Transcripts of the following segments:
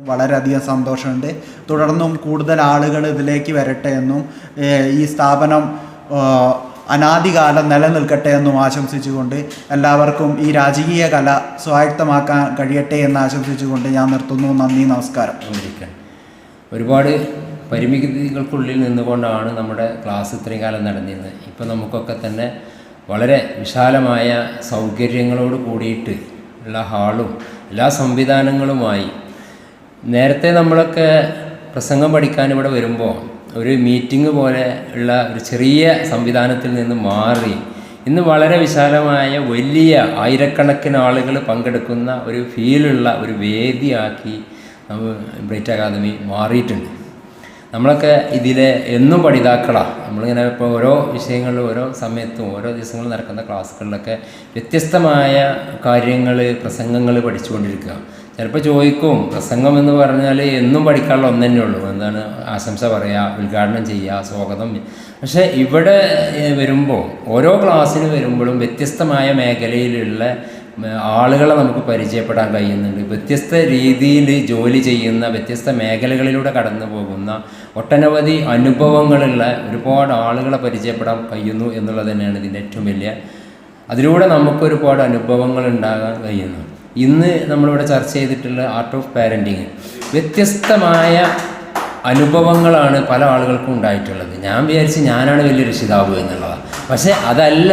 വളരെയധികം സന്തോഷമുണ്ട്. തുടർന്നും കൂടുതൽ ആളുകൾ ഇതിലേക്ക് വരട്ടെ എന്നും ഈ സ്ഥാപനം അനാദികാലം നിലനിൽക്കട്ടെ എന്നും ആശംസിച്ചുകൊണ്ട് എല്ലാവർക്കും ഈ രാജകീയ കല സ്വായത്തമാക്കാൻ കഴിയട്ടെ എന്ന് ആശംസിച്ചുകൊണ്ട് ഞാൻ നിർത്തുന്നു. നന്ദി, നമസ്കാരം. ഒരുപാട് പരിമിതികൾക്കുള്ളിൽ നിന്നുകൊണ്ടാണ് നമ്മുടെ ക്ലാസ് ഇത്രയും കാലം നടന്നിരുന്നത്. ഇപ്പോൾ നമുക്കൊക്കെ തന്നെ വളരെ വിശാലമായ സൗകര്യങ്ങളോട് കൂടിയിട്ട് ഉള്ള ഹാളും എല്ലാ സംവിധാനങ്ങളുമായി. നേരത്തെ നമ്മളൊക്കെ പ്രസംഗം പഠിക്കാൻ ഇവിടെ വരുമ്പോൾ ഒരു മീറ്റിംഗ് പോലെ ഉള്ള ഒരു ചെറിയ സംവിധാനത്തിൽ നിന്ന് മാറി ഇന്ന് വളരെ വിശാലമായ വലിയ ആയിരക്കണക്കിന് ആളുകൾ പങ്കെടുക്കുന്ന ഒരു ഫീലുള്ള ഒരു വേദിയാക്കി ബ്രൈറ്റ് അക്കാദമി മാറിയിട്ടുണ്ട്. നമ്മളൊക്കെ ഇതിലെ എന്നും പഠിതാക്കളാണ്. നമ്മളിങ്ങനെ ഇപ്പോൾ ഓരോ വിഷയങ്ങളിലും ഓരോ സമയത്തും ഓരോ ദിവസങ്ങളും നടക്കുന്ന ക്ലാസ്സുകളിലൊക്കെ വ്യത്യസ്തമായ കാര്യങ്ങൾ പ്രസംഗങ്ങൾ പഠിച്ചുകൊണ്ടിരിക്കുക. ചിലപ്പോൾ ചോദിക്കും, പ്രസംഗം എന്ന് പറഞ്ഞാൽ എന്നും പഠിക്കാനുള്ള ഒന്ന് തന്നെ ഉള്ളൂ, എന്താണ് ആശംസ പറയുക, ഉദ്ഘാടനം ചെയ്യുക, സ്വാഗതം. പക്ഷേ ഇവിടെ വരുമ്പോൾ ഓരോ ക്ലാസ്സിന് വരുമ്പോഴും വ്യത്യസ്തമായ മേഖലയിലുള്ള ആളുകളെ നമുക്ക് പരിചയപ്പെടാൻ കഴിയുന്നുണ്ട്. വ്യത്യസ്ത രീതിയിൽ ജോലി ചെയ്യുന്ന, വ്യത്യസ്ത മേഖലകളിലൂടെ കടന്നു പോകുന്ന ഒട്ടനവധി അനുഭവങ്ങളുള്ള ഒരുപാട് ആളുകളെ പരിചയപ്പെടാൻ കഴിയുന്നു എന്നുള്ളത് തന്നെയാണ് ഇതിൻ്റെ ഏറ്റവും വലിയ. അതിലൂടെ നമുക്കൊരുപാട് അനുഭവങ്ങൾ ഉണ്ടാകാൻ കഴിയുന്നു. ഇന്ന് നമ്മളിവിടെ ചർച്ച ചെയ്തിട്ടുള്ള ആർട്ട് ഓഫ് പാരൻറ്റിങ് വ്യത്യസ്തമായ അനുഭവങ്ങളാണ് പല ആളുകൾക്കും ഉണ്ടായിട്ടുള്ളത്. ഞാൻ വിചാരിച്ച് ഞാനാണ് വലിയ രക്ഷിതാവ് എന്നുള്ളതാണ്. പക്ഷേ അതല്ല,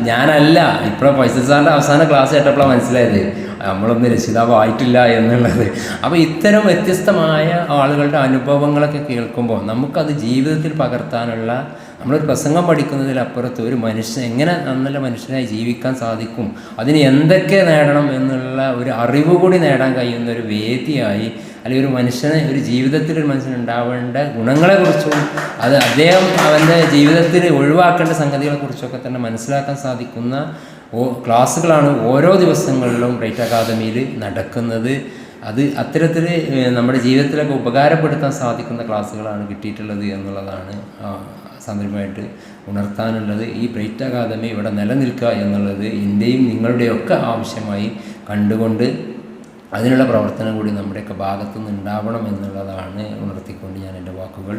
ഞാനല്ല. ഇപ്പോൾ ഫൈസൽ സാറിൻ്റെ അവസാന ക്ലാസ് കേട്ടപ്പോഴാണ് മനസ്സിലായത് നമ്മളൊന്നും രക്ഷിതാവ് ആയിട്ടില്ല എന്നുള്ളത്. അപ്പോൾ ഇത്തരം വ്യത്യസ്തമായ ആളുകളുടെ അനുഭവങ്ങളൊക്കെ കേൾക്കുമ്പോൾ നമുക്കത് ജീവിതത്തിൽ പകർത്താനുള്ള, നമ്മളൊരു പ്രസംഗം പഠിക്കുന്നതിലപ്പുറത്ത് ഒരു മനുഷ്യൻ എങ്ങനെ നല്ല മനുഷ്യനായി ജീവിക്കാൻ സാധിക്കും, അതിന് എന്തൊക്കെ നേടണം എന്നുള്ള ഒരു അറിവ് കൂടി നേടാൻ കഴിയുന്ന ഒരു വേദിയായി, അല്ലെങ്കിൽ ഒരു മനുഷ്യന് ഒരു ജീവിതത്തിൽ ഒരു മനുഷ്യൻ ഉണ്ടാവേണ്ട ഗുണങ്ങളെക്കുറിച്ചും അത് അദ്ദേഹം അവൻ്റെ ജീവിതത്തിൽ ഒഴിവാക്കേണ്ട സംഗതികളെക്കുറിച്ചൊക്കെ തന്നെ മനസ്സിലാക്കാൻ സാധിക്കുന്ന ക്ലാസ്സുകളാണ് ഓരോ ദിവസങ്ങളിലും ബ്രൈറ്റ് അക്കാദമിയിൽ നടക്കുന്നത്. അത് അത്തരത്തിൽ നമ്മുടെ ജീവിതത്തിലൊക്കെ ഉപകാരപ്പെടുത്താൻ സാധിക്കുന്ന ക്ലാസ്സുകളാണ് കിട്ടിയിട്ടുള്ളത് എന്നുള്ളതാണ് സന്ദർഭമായിട്ട് ഉണർത്താനുള്ളത്. ഈ ബ്രൈറ്റ് അക്കാദമി ഇവിടെ നിലനിൽക്കുക എന്നുള്ളത് എൻ്റെയും നിങ്ങളുടെയൊക്കെ ആവശ്യമായി കണ്ടുകൊണ്ട് അതിനുള്ള പ്രവർത്തനം കൂടി നമ്മുടെയൊക്കെ ഭാഗത്തുനിന്ന് ഉണ്ടാവണം എന്നുള്ളതാണ് ഉണർത്തിക്കൊണ്ട് ഞാൻ എൻ്റെ വാക്കുകൾ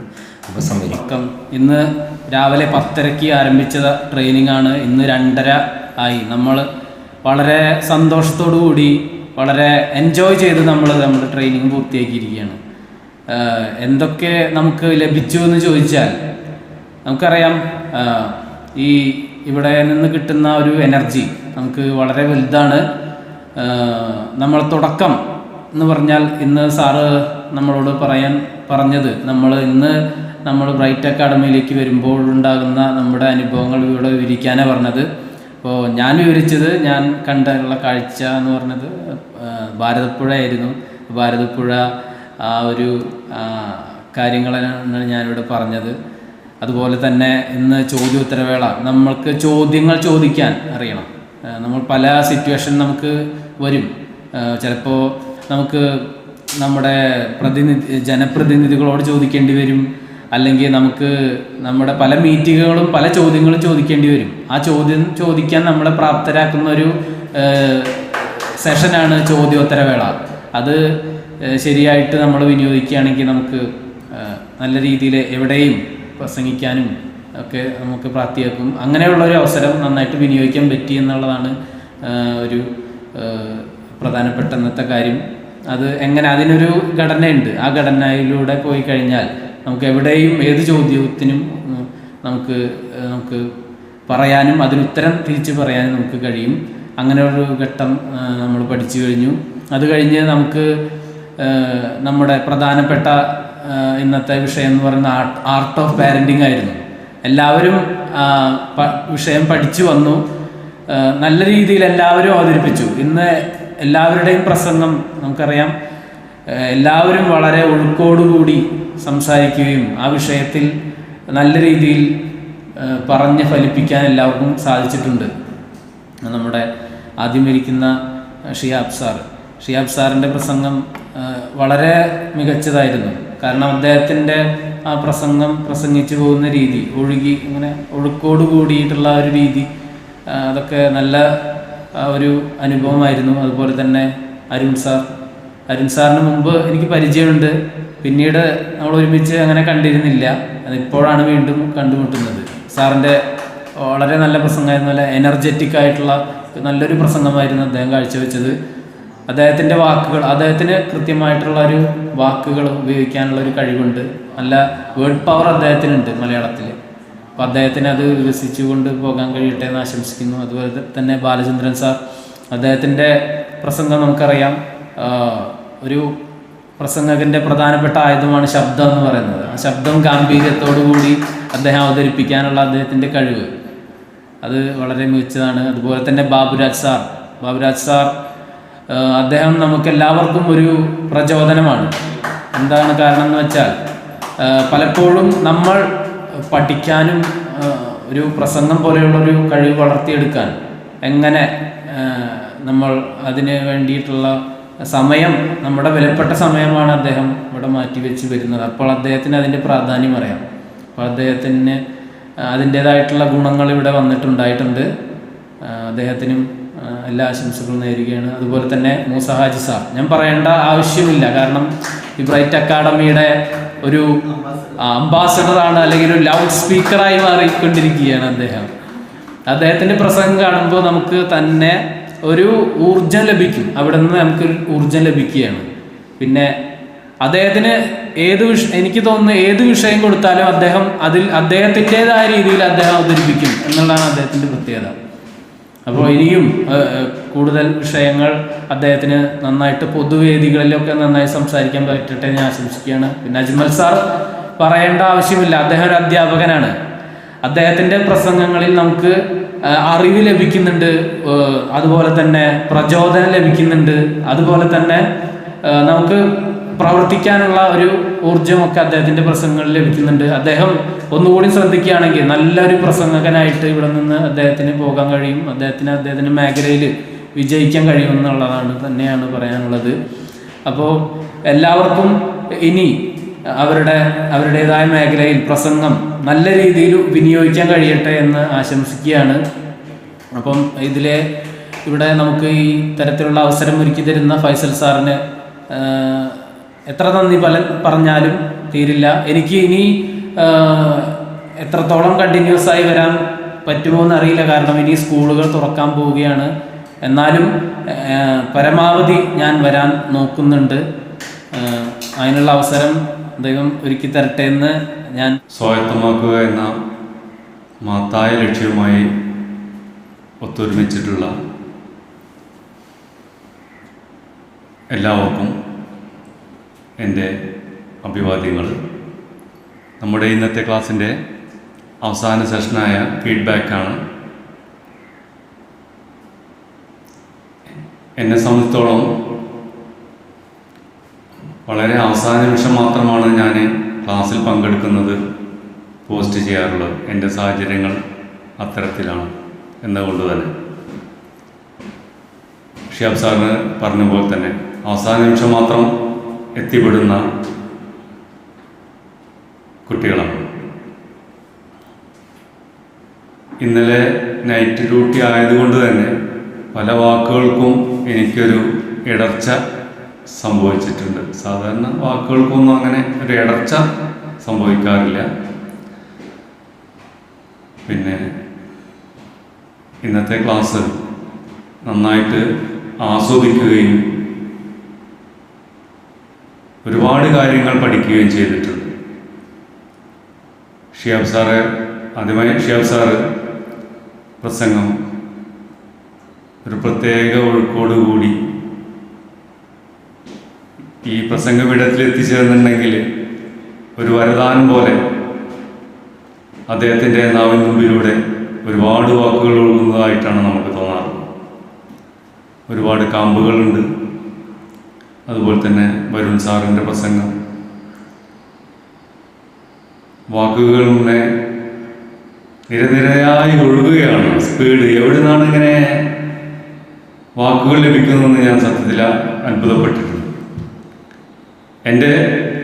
ഉപസംഹരിക്കാം. ഇന്ന് രാവിലെ 10:30 ആരംഭിച്ച ട്രെയിനിങ് ആണ്. ഇന്ന് 2:30 ആയി. നമ്മൾ വളരെ സന്തോഷത്തോടു കൂടി വളരെ എൻജോയ് ചെയ്ത് നമ്മുടെ ട്രെയിനിങ് പൂർത്തിയാക്കിയിരിക്കുകയാണ്. എന്തൊക്കെ നമുക്ക് ലഭിച്ചു എന്ന് ചോദിച്ചാൽ നമുക്കറിയാം, ഇവിടെ നിന്ന് കിട്ടുന്ന ഒരു എനർജി നമുക്ക് വളരെ വലുതാണ്. നമ്മൾ തുടക്കം എന്ന് പറഞ്ഞാൽ ഇന്ന് സാറ് നമ്മളോട് പറഞ്ഞത് നമ്മൾ ബ്രൈറ്റ് അക്കാഡമിയിലേക്ക് വരുമ്പോൾ ഉണ്ടാകുന്ന നമ്മുടെ അനുഭവങ്ങൾ ഇവിടെ വിവരിക്കാനാണ് പറഞ്ഞത്. അപ്പോൾ ഞാൻ വിവരിച്ചത് ഞാൻ കണ്ടുള്ള കാഴ്ച എന്ന് പറഞ്ഞത് ഭാരതപ്പുഴ ആയിരുന്നു. ഭാരതപ്പുഴ ആ ഒരു കാര്യങ്ങളാണ് ഞാനിവിടെ പറഞ്ഞത്. അതുപോലെ തന്നെ ഇന്ന് ചോദ്യോത്തരവേള, നമ്മൾക്ക് ചോദ്യങ്ങൾ ചോദിക്കാൻ അറിയണം. നമ്മൾ പല സിറ്റുവേഷൻ നമുക്ക് വരും. ചിലപ്പോൾ നമുക്ക് നമ്മുടെ ജനപ്രതിനിധികളോട് ചോദിക്കേണ്ടി വരും, അല്ലെങ്കിൽ നമുക്ക് നമ്മുടെ പല മീറ്റിങ്ങുകളും പല ചോദ്യങ്ങളും ചോദിക്കേണ്ടി വരും. ആ ചോദ്യം ചോദിക്കാൻ നമ്മളെ പ്രാപ്തരാക്കുന്ന ഒരു സെഷനാണ് ചോദ്യോത്തരവേള. അത് ശരിയായിട്ട് നമ്മൾ വിനിയോഗിക്കുകയാണെങ്കിൽ നമുക്ക് നല്ല രീതിയിൽ എവിടെയും പ്രസംഗിക്കാനും ഒക്കെ നമുക്ക് പ്രാപ്തിയാക്കും. അങ്ങനെയുള്ളൊരു അവസരം നന്നായിട്ട് വിനിയോഗിക്കാൻ പറ്റി എന്നുള്ളതാണ് ഒരു പ്രധാനപ്പെട്ട ഇന്നത്തെ കാര്യം. അത് അതിനൊരു ഘടനയുണ്ട്. ആ ഘടനയിലൂടെ പോയി കഴിഞ്ഞാൽ നമുക്ക് എവിടെയും ഏത് ചോദ്യത്തിനും നമുക്ക് പറയാനും അതിനുത്തരം തിരിച്ച് പറയാനും നമുക്ക് കഴിയും. അങ്ങനെ ഒരു ഘട്ടം നമ്മൾ പഠിച്ചു കഴിഞ്ഞു. അത് കഴിഞ്ഞ് നമുക്ക് നമ്മുടെ പ്രധാനപ്പെട്ട ഇന്നത്തെ വിഷയം എന്ന് പറയുന്ന ആർട്ട് ഓഫ് പാരൻറ്റിങ് ആയിരുന്നു. എല്ലാവരും വിഷയം പഠിച്ചു വന്നു. നല്ല രീതിയിൽ എല്ലാവരും അവതരിപ്പിച്ചു. ഇന്ന് എല്ലാവരുടെയും പ്രസംഗം നമുക്കറിയാം, എല്ലാവരും വളരെ ഒഴുക്കോടുകൂടി സംസാരിക്കുകയും ആ വിഷയത്തിൽ നല്ല രീതിയിൽ പറഞ്ഞ് ഫലിപ്പിക്കാൻ എല്ലാവർക്കും സാധിച്ചിട്ടുണ്ട്. നമ്മുടെ ആദ്യം ഇരിക്കുന്ന ഷിയാബ് സാറിൻ്റെ പ്രസംഗം വളരെ മികച്ചതായിരുന്നു. കാരണം അദ്ദേഹത്തിൻ്റെ ആ പ്രസംഗിച്ചു പോകുന്ന രീതി, ഇങ്ങനെ ഒഴുക്കോട് കൂടിയിട്ടുള്ള ഒരു രീതി, അതൊക്കെ നല്ല ഒരു അനുഭവമായിരുന്നു. അതുപോലെ തന്നെ അരുൺ സാർ അരുൺ സാറിന് മുമ്പ് എനിക്ക് പരിചയമുണ്ട്, പിന്നീട് നമ്മൾ ഒരുമിച്ച് അങ്ങനെ കണ്ടിരുന്നില്ല. ഇപ്പോഴാണ് വീണ്ടും കണ്ടുമുട്ടുന്നത്. സാറിൻ്റെ വളരെ നല്ല പ്രസംഗമായിരുന്നു, നല്ല എനർജറ്റിക് ആയിട്ടുള്ള നല്ലൊരു പ്രസംഗമായിരുന്നു അദ്ദേഹം കാഴ്ചവെച്ചത്. അദ്ദേഹത്തിൻ്റെ വാക്കുകൾ, അദ്ദേഹത്തിന് കൃത്യമായിട്ടുള്ള ഒരു വാക്കുകൾ ഉപയോഗിക്കാനുള്ള ഒരു കഴിവുണ്ട്, നല്ല വേർഡ് പവർ അദ്ദേഹത്തിനുണ്ട് മലയാളത്തിൽ. അപ്പോൾ അദ്ദേഹത്തിന് അത് വികസിച്ചു കൊണ്ട് പോകാൻ കഴിയട്ടെ എന്ന് ആശംസിക്കുന്നു. അതുപോലെ തന്നെ ബാലചന്ദ്രൻ സാർ, അദ്ദേഹത്തിൻ്റെ പ്രസംഗം നമുക്കറിയാം, ഒരു പ്രസംഗകൻ്റെ പ്രധാനപ്പെട്ട ആയുധമാണ് ശബ്ദം എന്ന് പറയുന്നത്. ആ ശബ്ദം ഗാംഭീര്യത്തോടു കൂടി അദ്ദേഹം അവതരിപ്പിക്കാനുള്ള അദ്ദേഹത്തിൻ്റെ കഴിവ് അത് വളരെ മികച്ചതാണ്. അതുപോലെ തന്നെ ബാബുരാജ് സാർ അദ്ദേഹം നമുക്കെല്ലാവർക്കും ഒരു പ്രചോദനമാണ്. എന്താണ് കാരണം എന്ന് വെച്ചാൽ, പലപ്പോഴും നമ്മൾ പഠിക്കാനും ഒരു പ്രസംഗം പോലെയുള്ളൊരു കഴിവ് വളർത്തിയെടുക്കാൻ എങ്ങനെ നമ്മൾ അതിന് വേണ്ടിയിട്ടുള്ള സമയം, നമ്മുടെ വിലപ്പെട്ട സമയമാണ് അദ്ദേഹം ഇവിടെ മാറ്റിവെച്ച് വരുന്നത്. അപ്പോൾ അദ്ദേഹത്തിന് അതിൻ്റെ പ്രാധാന്യം അറിയാം. അപ്പോൾ അദ്ദേഹത്തിന് അതിൻ്റേതായിട്ടുള്ള ഗുണങ്ങൾ ഇവിടെ വന്നിട്ടുണ്ടായിട്ടുണ്ട്. അദ്ദേഹത്തിനും എല്ലാ ആശംസകളും നേരുകയാണ്. അതുപോലെ തന്നെ മൂസ ഹാജി സാർ, ഞാൻ പറയേണ്ട ആവശ്യമില്ല, കാരണം ഈ ബ്രൈറ്റ് അക്കാഡമിയുടെ ഒരു അംബാസഡറാണ്, അല്ലെങ്കിൽ ഒരു ലൗഡ് സ്പീക്കറായി മാറിക്കൊണ്ടിരിക്കുകയാണ് അദ്ദേഹം. അദ്ദേഹത്തിൻ്റെ പ്രസംഗം കാണുമ്പോൾ നമുക്ക് തന്നെ ഒരു ഊർജം ലഭിക്കും, അവിടെ നിന്ന് നമുക്കൊരു ഊർജം ലഭിക്കുകയാണ്. പിന്നെ അദ്ദേഹത്തിന് എനിക്ക് തോന്നുന്നു ഏത് വിഷയം കൊടുത്താലും അദ്ദേഹം അതിൽ അദ്ദേഹത്തിൻ്റെതായ രീതിയിൽ അദ്ദേഹം അവതരിപ്പിക്കും എന്നുള്ളതാണ് അദ്ദേഹത്തിൻ്റെ പ്രത്യേകത. അപ്പോൾ ഇനിയും കൂടുതൽ വിഷയങ്ങൾ അദ്ദേഹത്തിന് നന്നായിട്ട് പൊതുവേദികളിലൊക്കെ നന്നായി സംസാരിക്കാൻ പറ്റട്ടെ എന്ന് ആശംസിക്കുകയാണ്. പിന്നെ അജ്മൽ സാർ പറയേണ്ട ആവശ്യമില്ല, അദ്ദേഹം ഒരു അധ്യാപകനാണ്. അദ്ദേഹത്തിൻ്റെ പ്രസംഗങ്ങളിൽ നമുക്ക് അറിവ് ലഭിക്കുന്നുണ്ട്, അതുപോലെ തന്നെ പ്രചോദനം ലഭിക്കുന്നുണ്ട്, അതുപോലെ തന്നെ നമുക്ക് പ്രവർത്തിക്കാനുള്ള ഒരു ഊർജ്ജമൊക്കെ അദ്ദേഹത്തിൻ്റെ പ്രസംഗങ്ങളിൽ ലഭിക്കുന്നുണ്ട്. അദ്ദേഹം ഒന്നുകൂടി ശ്രദ്ധിക്കുകയാണെങ്കിൽ നല്ലൊരു പ്രസംഗകനായിട്ട് ഇവിടെ നിന്ന് അദ്ദേഹത്തിന് പോകാൻ കഴിയും, അദ്ദേഹത്തിൻ്റെ മേഖലയിൽ വിജയിക്കാൻ കഴിയുമെന്നുള്ളതാണ് തന്നെയാണ് പറയാനുള്ളത്. അപ്പോൾ എല്ലാവർക്കും ഇനി അവരുടേതായ മേഖലയിൽ പ്രസംഗം നല്ല രീതിയിൽ വിനിയോഗിക്കാൻ കഴിയട്ടെ എന്ന് ആശംസിക്കുകയാണ്. അപ്പം ഇവിടെ നമുക്ക് ഈ തരത്തിലുള്ള അവസരം ഒരുക്കി തരുന്ന ഫൈസൽ സാറിന് എത്ര നന്ദി പറഞ്ഞാലും തീരില്ല. എനിക്ക് ഇനി എത്രത്തോളം കണ്ടിന്യൂസ് ആയി വരാൻ പറ്റുമോ എന്നറിയില്ല, കാരണം ഇനി സ്കൂളുകൾ തുറക്കാൻ പോവുകയാണ്. എന്നാലും പരമാവധി ഞാൻ വരാൻ നോക്കുന്നുണ്ട്. അതിനുള്ള അവസരം ദൈവം ഒരുക്കി തരട്ടെ എന്ന് ഞാൻ സ്വായത്തമാക്കുക എന്ന മഹത്തായ ലക്ഷ്യവുമായി ഒത്തൊരുമിച്ചിട്ടുള്ള എല്ലാവർക്കും എൻ്റെ അഭിവാദ്യങ്ങൾ. നമ്മുടെ ഇന്നത്തെ ക്ലാസ്സിൻ്റെ അവസാന സെഷനായ ഫീഡ്ബാക്കാണ്. എന്നെ സംബന്ധിച്ചിടത്തോളം വളരെ അവസാന നിമിഷം മാത്രമാണ് ഞാൻ ക്ലാസ്സിൽ പങ്കെടുക്കുന്നത്, പോസ്റ്റ് ചെയ്യാറുള്ളത്. എൻ്റെ സാഹചര്യങ്ങൾ അത്തരത്തിലാണ് എന്നതുകൊണ്ട് തന്നെ ഷിയാബ് സാറിന് പറഞ്ഞ പോലെ തന്നെ അവസാന നിമിഷം മാത്രം എത്തിപ്പെടുന്ന കുട്ടികളാണ്. ഇന്നലെ നൈറ്റ് ഡ്യൂട്ടി ആയതുകൊണ്ട് തന്നെ പല വാക്കുകൾക്കും എനിക്കൊരു ഇടർച്ച സംഭവിച്ചിട്ടുണ്ട്. സാധാരണ വാക്കുകൾക്കൊന്നും അങ്ങനെ ഒരു ഇടർച്ച സംഭവിക്കാറില്ല. പിന്നെ ഇന്നത്തെ ക്ലാസ് നന്നായിട്ട് ആസ്വദിക്കുകയും ഒരുപാട് കാര്യങ്ങൾ പഠിക്കുകയും ചെയ്തിട്ടുണ്ട്. ഷിയാബ് സാറ് പ്രസംഗം ഒരു പ്രത്യേക ഒഴുക്കോടുകൂടി ഈ പ്രസംഗപീഠത്തിൽ എത്തിച്ചേർന്നുണ്ടെങ്കിൽ ഒരു വരദാനം പോലെ അദ്ദേഹത്തിൻ്റെ നാവിൻ മുമ്പിലൂടെ ഒരുപാട് വാക്കുകൾ ഒഴുകുന്നതായിട്ടാണ് നമുക്ക് തോന്നാറ്. ഒരുപാട് കാമ്പുകളുണ്ട്. അതുപോലെ തന്നെ വരുൺ സാറിൻ്റെ പ്രസംഗം, വാക്കുകളിങ്ങനെ നിരനിരയായി ഒഴുകുകയാണ്. സ്പീഡ് എവിടെ നിന്നാണ് ഇങ്ങനെ വാക്കുകൾ ലഭിക്കുന്നതെന്ന് ഞാൻ സത്യത്തിൽ അത്ഭുതപ്പെട്ടിട്ടുണ്ട്. എൻ്റെ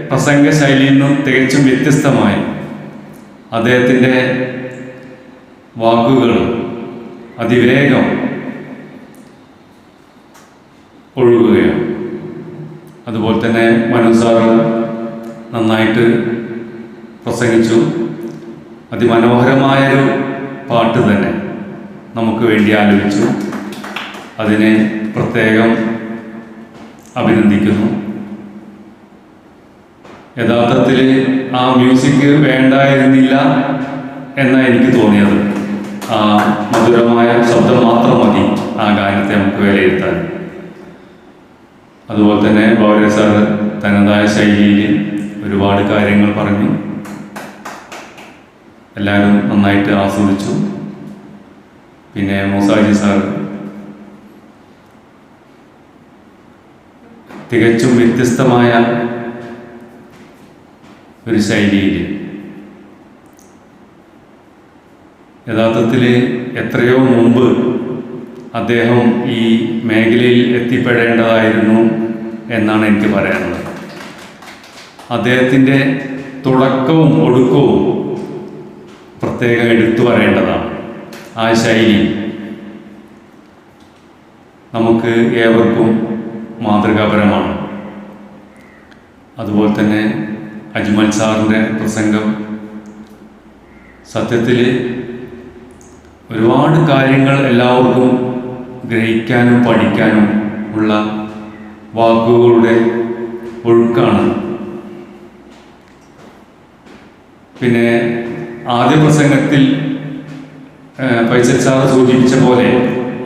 പ്രസംഗ ശൈലിയിൽ നിന്നും തികച്ചും വ്യത്യസ്തമായി അദ്ദേഹത്തിൻ്റെ വാക്കുകൾ അതിവേഗം ഒഴുകുകയാണ്. അതുപോലെ തന്നെ മനു സാറ് നന്നായിട്ട് പ്രസംഗിച്ചു. അതിമനോഹരമായൊരു പാട്ട് തന്നെ നമുക്ക് വേണ്ടി ആലപിച്ചു. അതിനെ പ്രത്യേകം അഭിനന്ദിക്കുന്നു. യഥാർത്ഥത്തിൽ ആ മ്യൂസിക് വേണ്ടായിരുന്നില്ല എന്നാണ് എനിക്ക് തോന്നിയത്. ആ മധുരമായ ശബ്ദം മാത്രം മതി ആ ഗാനത്തെ നമുക്ക് വിലയിരുത്താൻ. അതുപോലെ തന്നെ ബൗര സാറ് തനതായ ശൈലിയിൽ ഒരുപാട് കാര്യങ്ങൾ പറഞ്ഞു. എല്ലാവരും നന്നായിട്ട് ആസ്വദിച്ചു. പിന്നെ മൂസാജി സാർ തികച്ചും വ്യത്യസ്തമായ ഒരു ശൈലിയിൽ യഥാർത്ഥത്തിൽ എത്രയോ മുമ്പ് അദ്ദേഹം ഈ മേഖലയിൽ എത്തിപ്പെടേണ്ടതായിരുന്നു എന്നാണ് എനിക്ക് പറയാനുള്ളത്. അദ്ദേഹത്തിൻ്റെ തുടക്കവും ഒടുക്കവും പ്രത്യേകം എടുത്തു പറയേണ്ടതാണ്. ആ ശൈലി നമുക്ക് ഏവർക്കും മാതൃകാപരമാണ്. അതുപോലെ തന്നെ അജ്മൽ സാറിൻ്റെ പ്രസംഗം സത്യത്തിൽ ഒരുപാട് കാര്യങ്ങൾ എല്ലാവർക്കും ഗ്രഹിക്കാനും പഠിക്കാനും ഉള്ള വാക്കുകളുടെ ഒഴുക്കാണ്. പിന്നെ ആദ്യ പ്രസംഗത്തിൽ ഫൈസൽ സാർ സൂചിപ്പിച്ച പോലെ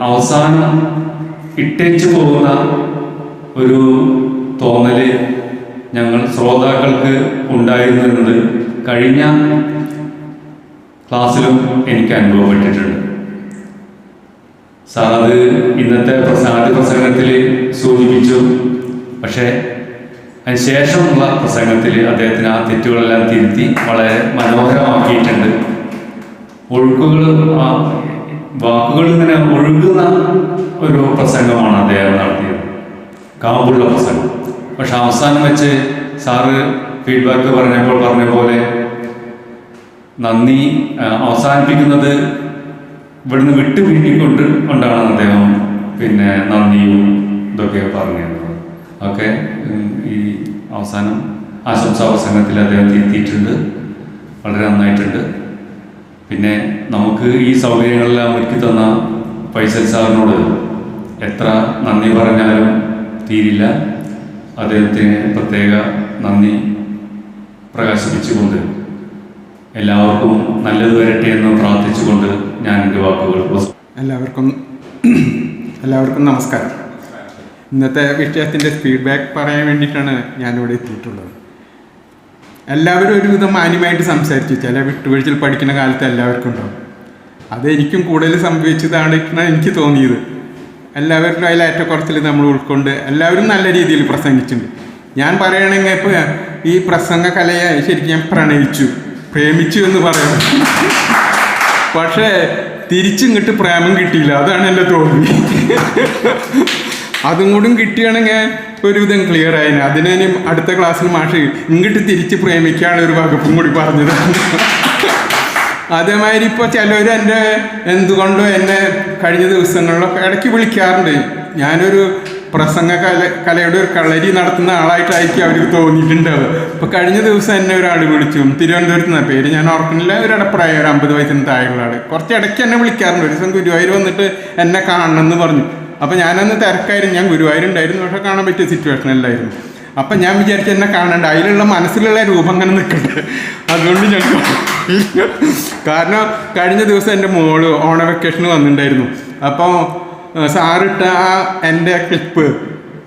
അവസാനം ഇട്ടേച്ചു പോകുന്ന ഒരു തോന്നൽ ഞങ്ങൾ ശ്രോതാക്കൾക്ക് ഉണ്ടായിരുന്നു എന്നത് കഴിഞ്ഞ ക്ലാസ്സിലും എനിക്ക് അനുഭവപ്പെട്ടിട്ടുണ്ട്. സാർ അത് ഇന്നത്തെ ആദ്യ പ്രസംഗത്തിൽ സൂചിപ്പിച്ചു. പക്ഷേ അതിന് ശേഷമുള്ള പ്രസംഗത്തിൽ അദ്ദേഹത്തിന് ആ തെറ്റുകളെല്ലാം തിരുത്തി വളരെ മനോഹരമാക്കിയിട്ടുണ്ട്. ഒഴുക്കുകൾ, ആ വാക്കുകൾ ഇങ്ങനെ ഒഴുകുന്ന ഒരു പ്രസംഗമാണ് അദ്ദേഹം നടത്തിയത്, കാമ്പുള്ള പ്രസംഗം. പക്ഷെ അവസാനം വെച്ച് സാറ് ഫീഡ്ബാക്ക് പറഞ്ഞ പോലെ നന്ദി അവസാനിപ്പിക്കുന്നത് ഇവിടുന്ന് വിട്ടു കൊണ്ടാണ് അദ്ദേഹം പിന്നെ നന്ദിയും ഇതൊക്കെ പറഞ്ഞത്. ഒക്കെ ഈ അവസാനം ആശംസാ പ്രസംഗത്തിൽ അദ്ദേഹം തിരുത്തിയിട്ടുണ്ട്. വളരെ നന്നായിട്ടുണ്ട്. പിന്നെ നമുക്ക് ഈ സൗകര്യങ്ങളെല്ലാം ഒരുക്കി തന്ന ഫൈസൽ സാറിനോട് എത്ര നന്ദി പറഞ്ഞാലും തീരില്ല. അദ്ദേഹത്തിന് പ്രത്യേക നന്ദി പ്രകാശിപ്പിച്ചുകൊണ്ട് എല്ലാവർക്കും നല്ലത് വരട്ടെ എന്ന് പ്രാർത്ഥിച്ചുകൊണ്ട് ഞാൻ എൻ്റെ വാക്കുകൾ എല്ലാവർക്കും നമസ്കാരം. ഇന്നത്തെ വിഷയത്തിൻ്റെ ഫീഡ്ബാക്ക് പറയാൻ വേണ്ടിയിട്ടാണ് ഞാനിവിടെ എത്തിയിട്ടുള്ളത്. എല്ലാവരും ഒരുവിധം മാന്യമായിട്ട് സംസാരിച്ചു. ചില വിട്ടുവീഴ്ചയിൽ പഠിക്കുന്ന കാലത്ത് എല്ലാവർക്കും ഉണ്ടാവും. അത് എനിക്കും കൂടുതൽ സംഭവിച്ചതാണ് എനിക്ക് തോന്നിയത്. എല്ലാവരും അതിലേറ്റക്കുറച്ചിൽ നമ്മൾ ഉൾക്കൊണ്ട് എല്ലാവരും നല്ല രീതിയിൽ പ്രസംഗിച്ചിട്ടുണ്ട്. ഞാൻ പറയണമെങ്കിൽ ഇപ്പോൾ ഈ പ്രസംഗ കലയെ ശരിക്കും ഞാൻ പ്രേമിച്ചു എന്ന് പറയണം. പക്ഷേ തിരിച്ചിങ്ങോട്ട് പ്രേമം കിട്ടിയില്ല. അതാണ് എൻ്റെ തോൽവി. അതും കൂടി കിട്ടുകയാണെങ്കിൽ ഒരുവിധം ക്ലിയർ ആയിന്. അതിന് അടുത്ത ക്ലാസ്സിൽ മാഷ് ഇങ്ങോട്ട് തിരിച്ച് പ്രേമിക്കാനുള്ള ഒരു വകുപ്പും കൂടി പറഞ്ഞതാണ്. അതേമാതിരി ഇപ്പോൾ ചിലവർ എൻ്റെ എന്തുകൊണ്ടോ എന്നെ കഴിഞ്ഞ ദിവസങ്ങളിലൊക്കെ ഇടയ്ക്ക് വിളിക്കാറുണ്ട്. ഞാനൊരു പ്രസംഗ കലയുടെ ഒരു കളരി നടത്തുന്ന ആളായിട്ടായിരിക്കും അവർക്ക് തോന്നിയിട്ടുണ്ടാവുക. ഇപ്പോൾ കഴിഞ്ഞ ദിവസം എന്നെ ഒരാൾ വിളിച്ചു, തിരുവനന്തപുരത്ത് നിന്ന്, പേര് ഞാൻ ഓർക്കുന്നില്ല, ഒരു ഇടപ്രായം, ഒരു 50 വയസ്സിന് താഴെയുള്ള ആൾ. കുറച്ച് ഇടയ്ക്ക് എന്നെ വിളിക്കാറുണ്ട്. ഒരു ദിവസം ഗുരുവായൂർ വന്നിട്ട് എന്നെ കാണണമെന്ന് പറഞ്ഞു. അപ്പോൾ ഞാനന്ന് തിരക്കായിരുന്നു. ഞാൻ ഗുരുവായൂരുണ്ടായിരുന്നു, പക്ഷേ കാണാൻ പറ്റിയ സിറ്റുവേഷനല്ലായിരുന്നു. അപ്പം ഞാൻ വിചാരിച്ചു എന്നെ കാണണ്ട, അതിലുള്ള മനസ്സിലുള്ള രൂപം അങ്ങനെ നിൽക്കട്ടെ. അതുകൊണ്ട് ഞാൻ കാരണം കഴിഞ്ഞ ദിവസം എൻ്റെ മോള് ഓണ വെക്കേഷന് വന്നിട്ടുണ്ടായിരുന്നു. അപ്പോൾ സാറിട്ട ആ എൻ്റെ ക്ലിപ്പ്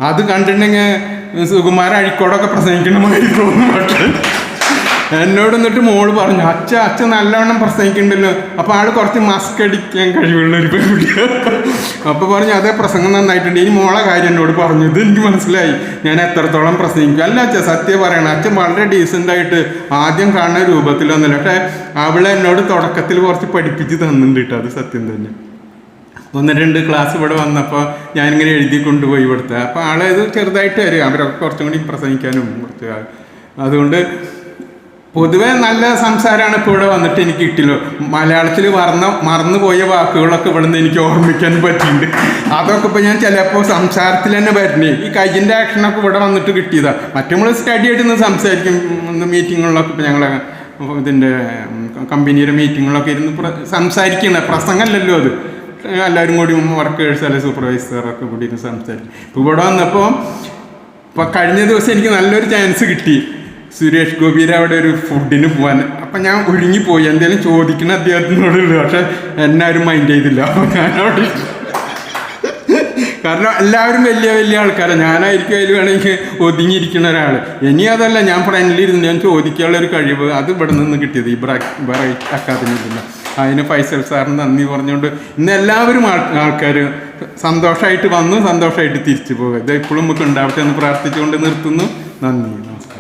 അത് കണ്ടിട്ടുണ്ടെങ്കിൽ സുകുമാരൻ അഴിക്കോടൊക്കെ പ്രസംഗിക്കണമാതിരി തോന്നും. പക്ഷേ എന്നോട് എന്നിട്ട് മോള് പറഞ്ഞു, അച്ഛൻ നല്ലവണ്ണം പ്രസംഗിക്കുന്നുണ്ടല്ലോ. അപ്പോൾ ആൾ കുറച്ച് മസ്ക് അടിക്കാൻ കഴിവുള്ളൊരു പെൺകുട്ടിയാണ്. അപ്പോൾ പറഞ്ഞു അതേ പ്രസംഗം നന്നായിട്ടുണ്ട്. ഇനി മോളെ കാര്യം എന്നോട് പറഞ്ഞു. ഇത് എനിക്ക് മനസ്സിലായി ഞാൻ എത്രത്തോളം പ്രസംഗിക്കും. അല്ല അച്ഛൻ സത്യം പറയണം, അച്ഛൻ വളരെ ഡീസൻ്റായിട്ട് ആദ്യം കാണുന്ന രൂപത്തിലൊന്നുമില്ല. പക്ഷേ അവളെ എന്നോട് തുടക്കത്തിൽ കുറച്ച് പഠിപ്പിച്ച് തന്നിട്ടുണ്ട് കേട്ടോ. അത് സത്യം തന്നെ. 1-2 ക്ലാസ് ഇവിടെ വന്നപ്പോൾ ഞാനിങ്ങനെ എഴുതി കൊണ്ടുപോയി ഇവിടുത്തെ. അപ്പോൾ ആളെ ഇത് ചെറുതായിട്ട് വരും. അവരൊക്കെ കുറച്ചും കൂടി പ്രസംഗിക്കാനും കുറച്ച്. അതുകൊണ്ട് പൊതുവെ നല്ല സംസാരമാണ് ഇപ്പോൾ ഇവിടെ വന്നിട്ട് എനിക്ക് കിട്ടില്ലോ. മലയാളത്തിൽ മറന്നുപോയ വാക്കുകളൊക്കെ ഇവിടെ നിന്ന് എനിക്ക് ഓർമ്മിക്കാൻ പറ്റിയിട്ടുണ്ട്. അതൊക്കെ ഇപ്പോൾ ഞാൻ ചിലപ്പോൾ സംസാരത്തിൽ തന്നെ വരുന്നേ. ഈ കയ്യിൻ്റെ ആക്ഷനൊക്കെ ഇവിടെ വന്നിട്ട് കിട്ടിയതാണ്. മറ്റു നമ്മൾ സ്റ്റഡി ആയിട്ട് നിന്ന് സംസാരിക്കും. മീറ്റിങ്ങുകളിലൊക്കെ ഇപ്പോൾ ഞങ്ങളെ ഇതിൻ്റെ കമ്പനിയുടെ മീറ്റിങ്ങുകളൊക്കെ ഇരുന്ന് സംസാരിക്കുന്ന പ്രസംഗമല്ലല്ലോ അത്. എല്ലാവരും കൂടി വർക്കേഴ്സ് അല്ലെങ്കിൽ സൂപ്പർവൈസറൊക്കെ കൂടി ഇരുന്ന് സംസാരിക്കും. ഇപ്പോൾ ഇവിടെ വന്നപ്പോൾ കഴിഞ്ഞ ദിവസം എനിക്ക് നല്ലൊരു ചാൻസ് കിട്ടി സുരേഷ് ഗോപിയുടെ അവിടെ ഒരു ഫുഡിന് പോകാൻ. അപ്പം ഞാൻ ഒരുങ്ങിപ്പോയി, എന്തെങ്കിലും ചോദിക്കണം അദ്ദേഹത്തിനോടുള്ളൂ. പക്ഷെ എന്നെ ആരും മൈൻഡ് ചെയ്തില്ല. അപ്പോൾ ഞാനവിടെ കാരണം എല്ലാവരും വലിയ വലിയ ആൾക്കാരാണ്. ഞാനായിരിക്കും അതിൽ വേണമെങ്കിൽ ഒതുങ്ങിയിരിക്കുന്ന ഒരാൾ. ഇനി അതല്ല, ഞാൻ ഫ്രണ്ടിലിരുന്ന് ഞാൻ ചോദിക്കാനുള്ളൊരു കഴിവ് അത് ഇവിടെ നിന്ന് കിട്ടിയത് ഈ ബ്രൈറ്റ് അക്കാദമിയിൽ നിന്ന്. അതിന് ഫൈസൽ സാറിന് നന്ദി പറഞ്ഞുകൊണ്ട് ഇന്ന് എല്ലാവരും ആൾക്കാർ സന്തോഷമായിട്ട് വന്നു, സന്തോഷമായിട്ട് തിരിച്ചു പോകുക. ഇത് എപ്പോഴും നമുക്ക് ഉണ്ടാവട്ടെ എന്ന് പ്രാർത്ഥിച്ചുകൊണ്ട് നിർത്തുന്നു. നന്ദി, നമസ്കാരം.